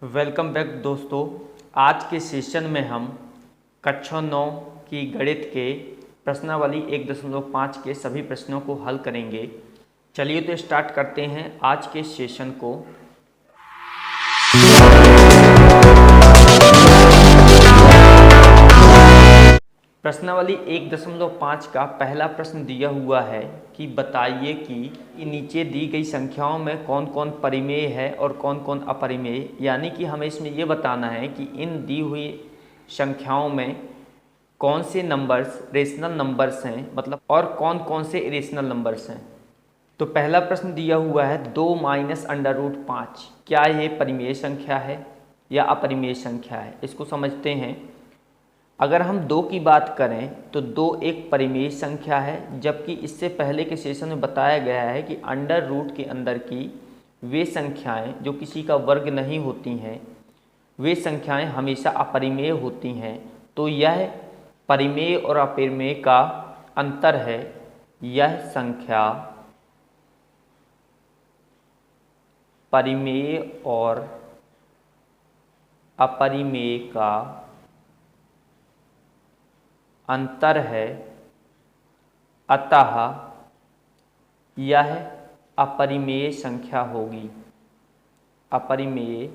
Welcome back दोस्तों। आज के सेशन में हम कक्षा 9 की गणित के प्रश्नावली 1.5 के सभी प्रश्नों को हल करेंगे। चलिए तो स्टार्ट करते हैं आज के सेशन को। प्रश्नावली 1.5 का पहला प्रश्न दिया हुआ है कि बताइए कि नीचे दी गई संख्याओं में कौन कौन परिमेय है और कौन कौन अपरिमेय। यानी कि हमें इसमें ये बताना है कि इन दी हुई संख्याओं में कौन से नंबर्स रेशनल नंबर्स हैं, मतलब और कौन कौन से इरेशनल नंबर्स हैं। तो पहला प्रश्न दिया हुआ है 2 माइनस √5, क्या ये परिमेय संख्या है या अपरिमेय संख्या है। इसको समझते हैं। अगर हम 2 की बात करें तो 2 एक परिमेय संख्या है, जबकि इससे पहले के सेशन में बताया गया है कि अंडर रूट के अंदर की वे संख्याएं जो किसी का वर्ग नहीं होती हैं, वे संख्याएं हमेशा अपरिमेय होती हैं। तो यह परिमेय और अपरिमेय का अंतर है। यह संख्या परिमेय और अपरिमेय का अंतर है, अतः यह अपरिमेय संख्या होगी। अपरिमेय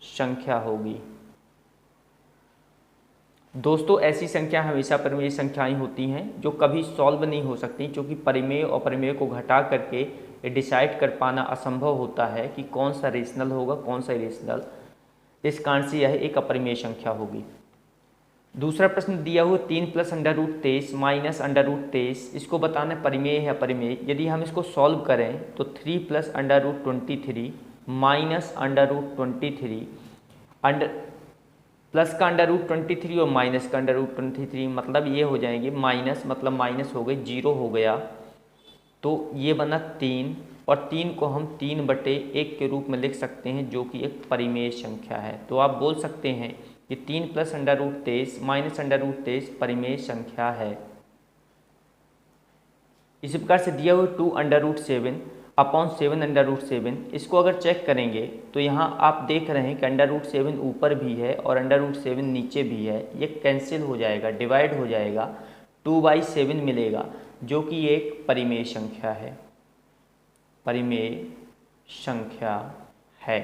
संख्या होगी। दोस्तों, ऐसी संख्या हमेशा परिमेय संख्याएं होती हैं जो कभी सॉल्व नहीं हो सकती, क्योंकि परिमेय और अपरिमेय को घटा करके डिसाइड कर पाना असंभव होता है कि कौन सा रेशनल होगा कौन सा इरेशनल। इस कारण से यह एक अपरिमेय संख्या होगी। दूसरा प्रश्न दिया हुआ 3 + √23 माइनस √23, इसको बताना परिमेय है अपरिमेय। यदि हम इसको सॉल्व करें तो 3 + √23 माइनस √23, प्लस का √23 और माइनस का √23, मतलब ये हो जाएंगे माइनस, मतलब माइनस हो गई, 0 हो गया। तो ये बना 3, और 3 को हम 3/1 के रूप में लिख सकते हैं, जो कि एक परिमेय संख्या है। तो आप बोल सकते हैं कि 3 + √23 माइनस √23 परिमेय संख्या है। इसी प्रकार से दिया हुआ 2 √7 अपॉन 7 √7, इसको अगर चेक करेंगे तो यहाँ आप देख रहे हैं कि √7 ऊपर भी है और √7 नीचे भी है। ये कैंसिल हो जाएगा, डिवाइड हो जाएगा, 2/7 मिलेगा, जो कि एक परिमेय संख्या है। परिमेय संख्या है।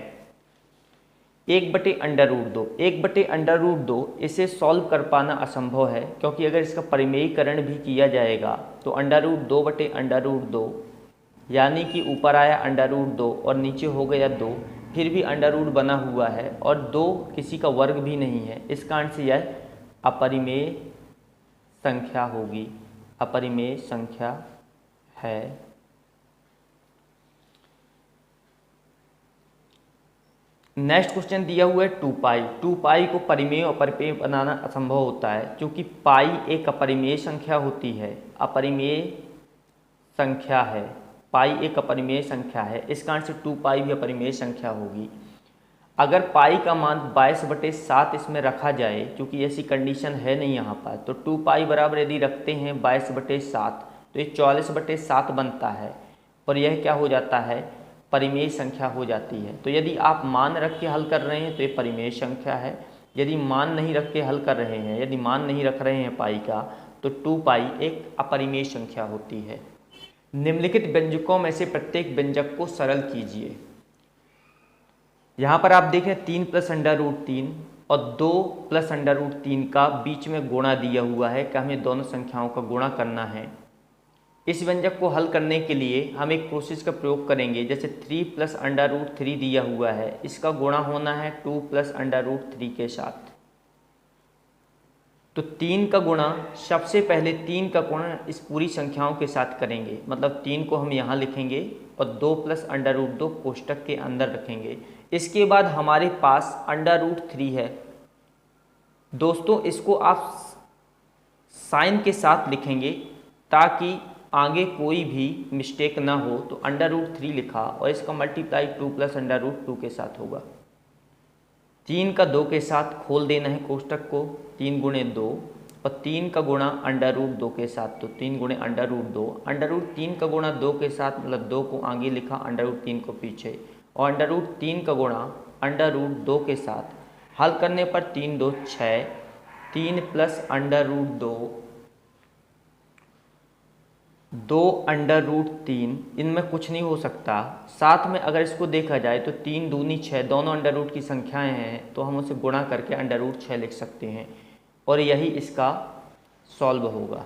1/√2, 1/√2 इसे सॉल्व कर पाना असंभव है, क्योंकि अगर इसका परिमेयीकरण भी किया जाएगा तो √2/√2, यानी कि ऊपर आया √2 और नीचे हो गया 2, फिर भी √ बना हुआ है और 2 किसी का वर्ग भी नहीं है। इस कारण से यह अपरिमेय संख्या होगी। अपरिमेय संख्या है। नेक्स्ट क्वेश्चन दिया हुआ है 2π। 2π को परिमेय और अपरिमेय बनाना असंभव होता है, क्योंकि पाई एक अपरिमेय संख्या होती है। अपरिमेय संख्या है, पाई एक अपरिमेय संख्या है। इस कारण से 2π भी अपरिमेय संख्या होगी। अगर पाई का मान 22/7 इसमें रखा जाए, क्योंकि ऐसी कंडीशन है नहीं यहाँ पर, तो 2π बराबर यदि रखते हैं 22/7 तो ये 44/7 बनता है, और यह क्या हो जाता है, परिमेय संख्या हो जाती है। तो यदि आप मान रख के हल कर रहे हैं तो ये परिमेय संख्या है। यदि मान नहीं रख के हल कर रहे हैं, यदि मान नहीं रख रहे हैं पाई का, तो 2π एक अपरिमेय संख्या होती है। निम्नलिखित व्यंजकों में से प्रत्येक व्यंजक को सरल कीजिए। यहाँ पर आप देखें 3 + √3 और 2 + √3 का बीच में गुणा दिया हुआ है कि हमें दोनों संख्याओं का गुणा करना है। इस व्यंजक को हल करने के लिए हम एक प्रोसेस का प्रयोग करेंगे। जैसे 3 + √3 दिया हुआ है, इसका गुणा होना है 2 + √3 के साथ। तो 3 का गुणा, सबसे पहले 3 का गुणा इस पूरी संख्याओं के साथ करेंगे, मतलब 3 को हम यहाँ लिखेंगे और 2 + √2 कोष्टक के अंदर रखेंगे। इसके बाद हमारे पास √3 है। दोस्तों, इसको आप साइन के साथ लिखेंगे ताकि आगे कोई भी मिस्टेक ना हो। तो √3 लिखा और इसका मल्टीप्लाई 2 + √2 के साथ होगा। 3 का 2 के साथ खोल देना है कोष्टक को, 3 × 2, और 3 का गुणा √2 के साथ, तो 3 × √2, √3 का गुणा 2 के साथ, मतलब 2 को आगे लिखा, √3 को पीछे, और √3 का गुणा अंडर रूट 2 के साथ हल करने पर 3 2 6, 3 plus under root 2, 2 under root 3, इनमें कुछ नहीं हो सकता। साथ में अगर इसको देखा जाए तो 3 दूनी 6, दोनों अंडर रूट की संख्याएं हैं तो हम उसे गुणा करके अंडर रूट 6 लिख सकते हैं और यही इसका सॉल्व होगा।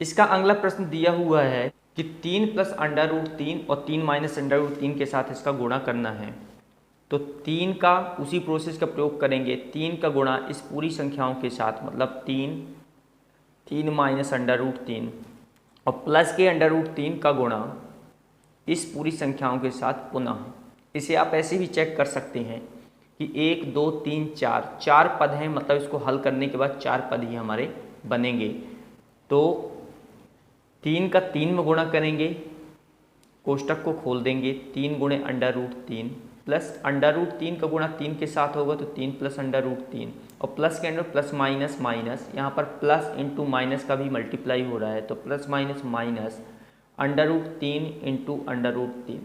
इसका अगला प्रश्न दिया हुआ है कि 3 प्लस अंडर रूट 3 और 3 माइनस अंडर रूट 3 के साथ इसका गुणा करना है। तो 3 का उसी प्रोसेस का प्रयोग करेंगे, 3 का गुणा इस पूरी संख्याओं के साथ, मतलब 3 माइनस अंडर रूट 3 और प्लस के अंडर रूट 3 का गुणा इस पूरी संख्याओं के साथ पुनः। इसे आप ऐसे भी चेक कर सकते हैं कि 1 2 3 4 4 पद हैं, मतलब इसको हल करने के बाद 4 पद ही हमारे बनेंगे। तो 3 का 3 में गुणा करेंगे, कोष्टक को खोल देंगे, 3 गुणे under root 3 plus under root 3 का गुणा 3 के साथ होगा तो 3 प्लस अंडर रूट 3 और प्लस के अंदर प्लस माइनस माइनस, यहाँ पर प्लस इंटू माइनस का भी मल्टीप्लाई हो रहा है तो plus minus minus under root 3 into under root 3,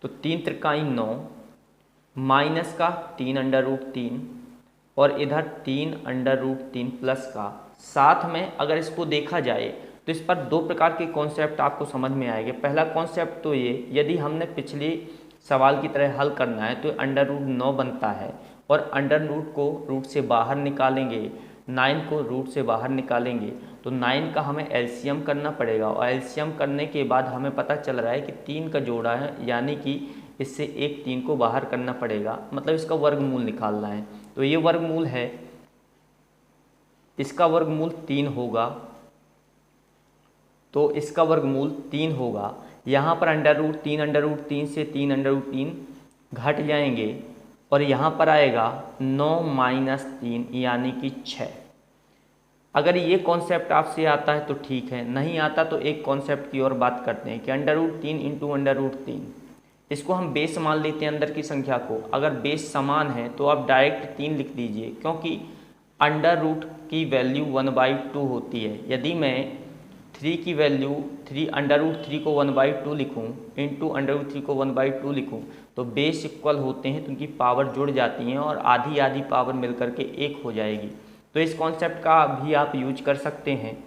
तो 3 त्रिकाई 9 माइनस का 3 अंडर रूट 3 और इधर 3 अंडर रूट 3 प्लस का। साथ में अगर इसको देखा जाए तो इस पर दो प्रकार के कॉन्सेप्ट आपको समझ में आएंगे। पहला कॉन्सेप्ट तो ये, यदि हमने पिछले सवाल की तरह हल करना है तो अंडर रूट 9 बनता है और अंडर रूट को रूट से बाहर निकालेंगे, 9 को रूट से बाहर निकालेंगे तो 9 का हमें एलसीएम करना पड़ेगा और एलसीएम करने के बाद हमें पता चल रहा है कि 3 का जोड़ा है, यानी कि इससे एक 3 को बाहर करना पड़ेगा, मतलब इसका वर्गमूल निकालना है। तो ये वर्गमूल है, इसका वर्गमूल 3 होगा, तो इसका वर्गमूल 3 होगा। यहाँ पर अंडर रूट 3 से 3 अंडर रूट 3 घट जाएंगे और यहाँ पर आएगा 9 माइनस 3 यानी कि 6। अगर ये कॉन्सेप्ट आपसे आता है तो ठीक है, नहीं आता तो एक कॉन्सेप्ट की और बात करते हैं कि under root 3 into under root 3, इसको हम बेस मान लेते हैं अंदर की संख्या को। अगर बेस समान है तो आप डायरेक्ट 3 लिख दीजिए, क्योंकि अंडर रूट की वैल्यू 1/2 होती है। यदि मैं 3 की वैल्यू 3 अंडर रूट 3 को 1/2 लिखूँ इंटू अंडर रूट 3 को 1/2 लिखूँ तो बेस इक्वल होते हैं तो उनकी पावर जुड़ जाती हैं और आधी आधी पावर मिलकर के 1 हो जाएगी। तो इस कॉन्सेप्ट का भी आप यूज कर सकते हैं।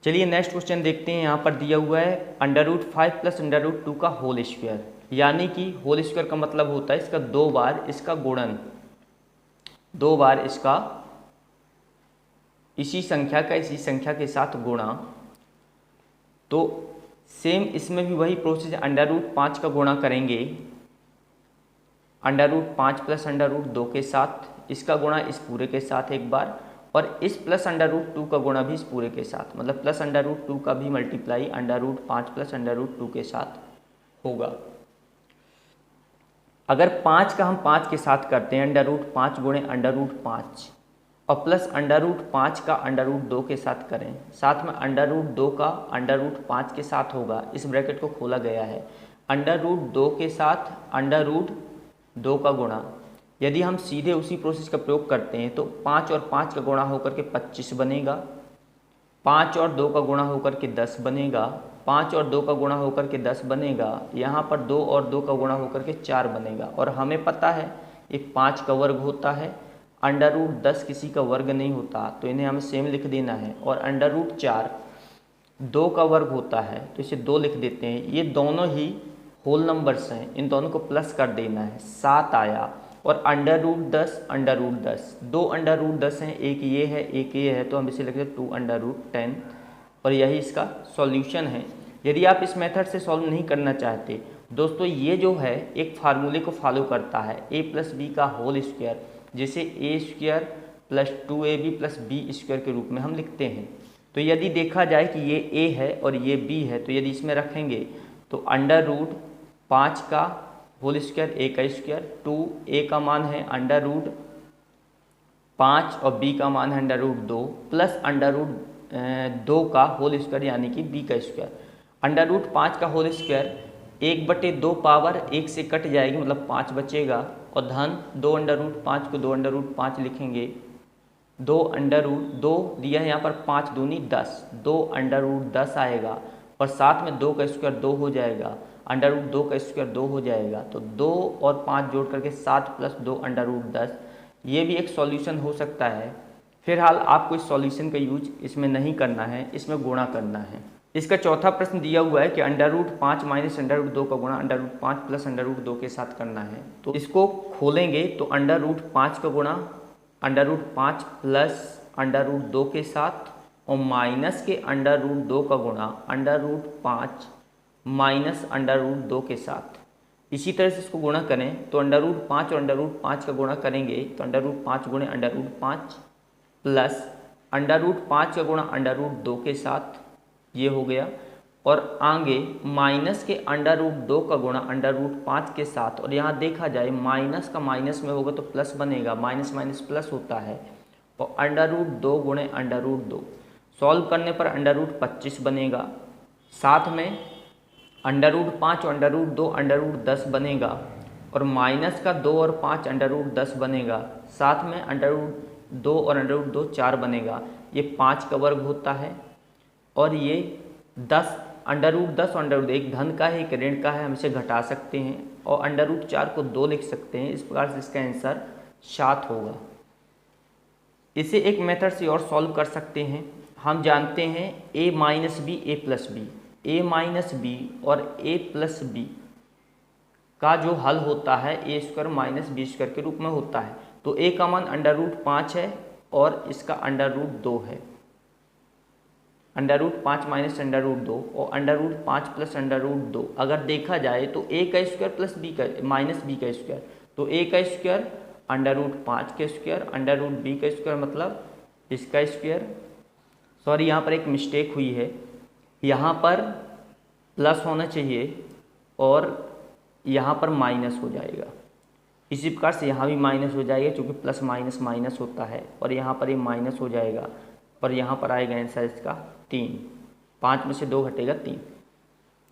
चलिए नेक्स्ट क्वेश्चन देखते हैं। यहाँ पर दिया हुआ है under root 5 plus under root 2 का होल स्क्वायर, यानी कि होल स्क्वायर का मतलब होता है इसका 2 बार इसका गुणन, 2 बार इसका इसी संख्या के साथ गुणा। तो सेम इसमें भी वही प्रोसेस, अंडर रूट 5 का गुणा करेंगे under root 5 plus under root 2 के साथ, इसका गुणा इस पूरे के साथ एक बार और इस प्लस अंडर रूट 2 का गुणा भी इस पूरे के साथ, मतलब प्लस अंडर रूट 2 का भी multiply under root 5 plus under root 2 के साथ होगा। अगर 5 का हम 5 के साथ करते हैं, अंडर रूट 5 गुणे अंडर रूट 5 और प्लस अंडर रूट 5 का अंडर रूट 2 के साथ करें, साथ में अंडर रूट 2 का अंडर रूट 5 के साथ होगा, इस ब्रैकेट को खोला गया है। अंडर रूट 2 के साथ अंडर रूट 2 का गुणा, यदि हम सीधे उसी प्रोसेस का प्रयोग करते हैं तो 5 और 5 का गुणा होकर के 25 बनेगा, 5 और 2 का गुणा होकर के 10 बनेगा, 5 और 2 का गुणा होकर के 10 बनेगा, यहाँ पर 2 और 2 का गुणा होकर के 4 बनेगा। और हमें पता है ये 5 का वर्ग होता है, अंडर रूट 10 किसी का वर्ग नहीं होता तो इन्हें हमें सेम लिख देना है। और अंडर रूट 4 2 का वर्ग होता है तो इसे 2 लिख देते हैं। ये दोनों ही होल नंबर्स हैं, इन दोनों को प्लस कर देना है, 7 आया। और under root 10 under root 10, 2 under root 10 हैं, एक ये है एक ये है तो हम इसे लिखते हैं 2 अंडर रूट 10 और यही इसका सॉल्यूशन है। यदि आप इस मेथड से सॉल्व नहीं करना चाहते दोस्तों, ये जो है एक फार्मूले को फॉलो करता है, a प्लस बी का होल स्क्वायर, जिसे A square plus 2ab plus B square के रूप में हम लिखते हैं। तो यदि देखा जाए कि ये a है और ये b है तो यदि इसमें रखेंगे तो अंडर रूट 5 का होल स्क्वायर a का स्क्वायर, 2a का मान है अंडर रूट 5 और b का मान है under root 2 plus under root 2 का होल स्क्वायर यानी कि b का स्क्वायर। अंडर रूट 5 का होल स्क्वायर 1/2 पावर 1 से कट जाएगी, मतलब 5 बचेगा और धन 2 अंडर रूट 5 को 2 अंडर रूट 5 लिखेंगे, 2 अंडर रूट 2 दिया है यहाँ पर 5 दूनी 10, 2 अंडर रूट 10 आएगा और साथ में 2 का स्क्वायर 2 हो जाएगा अंडर रूट 2 का स्क्वायर 2 हो जाएगा, तो 2 और 5 जोड़ करके 7 प्लस 2 अंडर रूट 10, ये भी एक सॉल्यूशन हो सकता है। फिलहाल आपको इस सॉल्यूशन का यूज इसमें नहीं करना है, इसमें गुणा करना है। इसका चौथा प्रश्न दिया हुआ है कि under root 5 minus under root 2 का गुणा under root 5 plus under root 2 के साथ करना है। तो इसको खोलेंगे तो अंडर रूट 5 का गुणा under root 5 plus under root 2 के साथ और माइनस के अंडर रूट 2 का गुणा under root 5 minus under root 2 के साथ। इसी तरह से इसको गुणा करें तो अंडर रूट 5 और अंडर रूट 5 का गुणा करेंगे तो अंडर रूट 5 गुणे under root 5 plus under root 5 का गुणा अंडर रूट 2 के साथ, ये हो गया। और आगे माइनस के अंडर रूट 2 का गुणा अंडर रूट 5 के साथ, और यहाँ देखा जाए माइनस का माइनस में होगा तो प्लस बनेगा, माइनस माइनस प्लस होता है, और अंडर रूट 2 गुणे अंडर रूट 2। सॉल्व करने पर अंडर रूट 25 बनेगा, साथ में अंडर रूट 5 और अंडर रूट 2 अंडर रूट 10 बनेगा, और माइनस का 2 और 5 अंडर रूट 10 बनेगा, साथ में अंडर रूट 2 और अंडर रूट 2 4 बनेगा। ये 5 का वर्ग होता है, और ये 10 अंडर रूट 10 और अंडर रूट, एक धन का है एक ऋण का है, हम इसे घटा सकते हैं, और अंडर रूट 4 को 2 लिख सकते हैं। इस प्रकार से इसका आंसर 7 होगा। इसे एक मेथड से और सॉल्व कर सकते हैं। हम जानते हैं a minus B A plus B, A minus B और a प्लस बी का जो हल होता है A square minus B square के रूप में होता है। तो a का मान अंडर रूट 5 है और इसका अंडर रूट 2 है। Under root 5 minus under root 2 और under root 5 plus under root 2। अगर देखा जाए तो a का स्क्वायर प्लस b का माइनस b का स्क्वायर, तो a का स्क्वायर अंडर रूट 5 का स्क्वायर अंडर रूट b का स्क्वायर मतलब इसका स्क्वायर। सॉरी, यहाँ पर एक मिस्टेक हुई है, यहाँ पर प्लस होना चाहिए और यहाँ पर माइनस हो जाएगा। इसी प्रकार से यहाँ भी माइनस हो जाएगा क्योंकि प्लस माइनस माइनस होता है, और यहाँ पर ये माइनस हो जाएगा, और यहाँ पर आएगा आंसर इसका 3। 5 में से 2 घटेगा 3।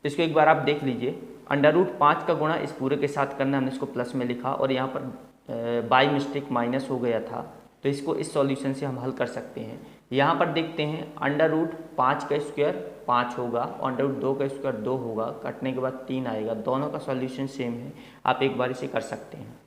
इसको एक बार आप देख लीजिए। अंडर रूट 5 का गुणा इस पूरे के साथ करना, हमने इसको प्लस में लिखा और यहाँ पर बाय मिस्टेक माइनस हो गया था, तो इसको इस सॉल्यूशन से हम हल कर सकते हैं। यहाँ पर देखते हैं अंडर रूट 5 का स्क्वायर 5 होगा और अंडर रूट 2 का स्क्वायर 2 होगा, कटने के बाद 3 आएगा। दोनों का सॉल्यूशन सेम है, आप एक बार इसे कर सकते हैं।